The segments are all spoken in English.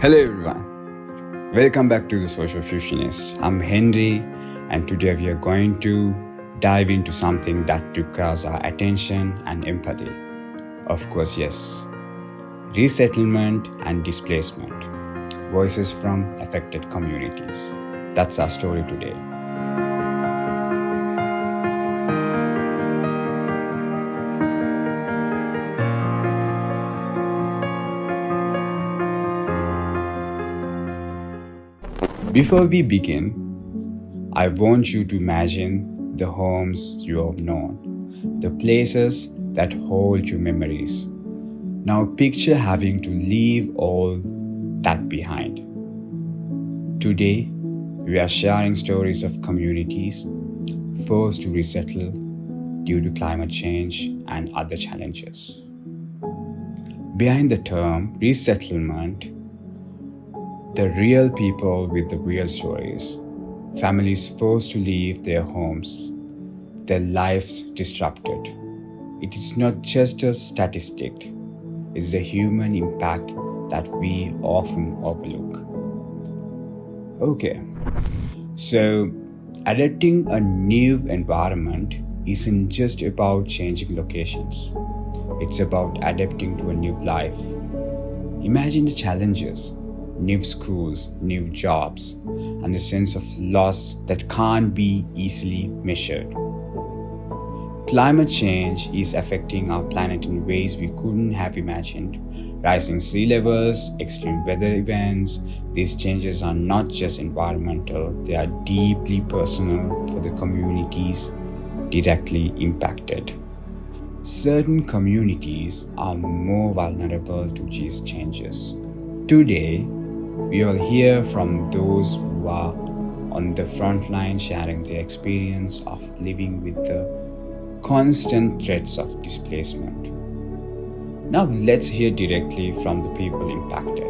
Hello everyone, welcome back to the Social Fusionist. I'm Henry, and today we are going to dive into something that requires our attention and empathy. Of course, yes, resettlement and displacement, voices from affected communities. That's our story today. Before we begin, I want you to imagine the homes you have known, the places that hold your memories. Now picture having to leave all that behind. Today, we are sharing stories of communities forced to resettle due to climate change and other challenges. Behind the term resettlement, the real people with the real stories, families forced to leave their homes, their lives disrupted. It is not just a statistic, it's a human impact that we often overlook. Okay, so adapting a new environment isn't just about changing locations, it's about adapting to a new life. Imagine the challenges. New schools, new jobs, and the sense of loss that can't be easily measured. Climate change is affecting our planet in ways we couldn't have imagined. Rising sea levels, extreme weather events, these changes are not just environmental, they are deeply personal for the communities directly impacted. Certain communities are more vulnerable to these changes. Today, we will hear from those who are on the front line sharing their experience of living with the constant threats of displacement. Now let's hear directly from the people impacted.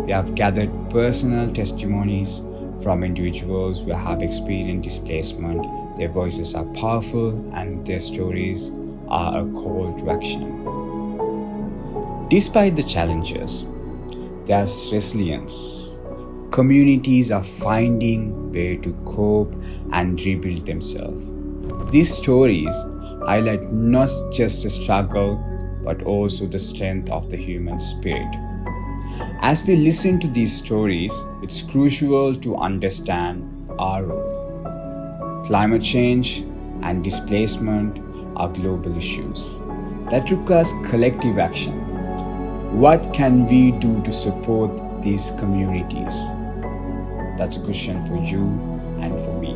We have gathered personal testimonies from individuals who have experienced displacement. Their voices are powerful and their stories are a call to action. Despite the challenges, there's resilience. Communities are finding ways to cope and rebuild themselves. These stories highlight not just the struggle, but also the strength of the human spirit. As we listen to these stories, it's crucial to understand our role. Climate change and displacement are global issues that require collective action. What can we do to support these communities? That's a question for you and for me.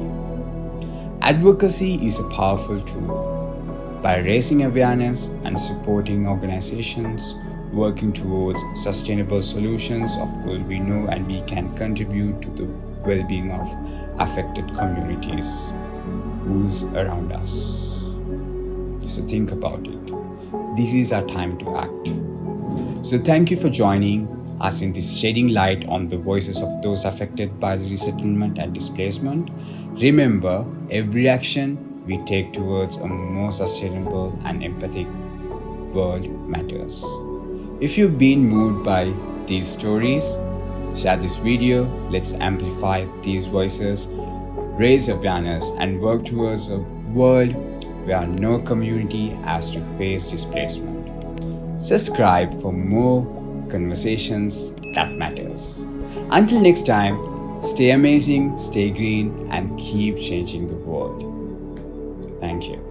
Advocacy is a powerful tool. By raising awareness and supporting organizations working towards sustainable solutions of good, we know and we can contribute to the well-being of affected communities who's around us. So think about it. This is our time to act. So thank you for joining us in this shedding light on the voices of those affected by the resettlement and displacement. Remember, every action we take towards a more sustainable and empathic world matters. If you've been moved by these stories, share this video. Let's amplify these voices, raise awareness, and work towards a world where no community has to face displacement. Subscribe for more conversations that matters. Until next time, stay amazing, stay green, and keep changing the world. Thank you.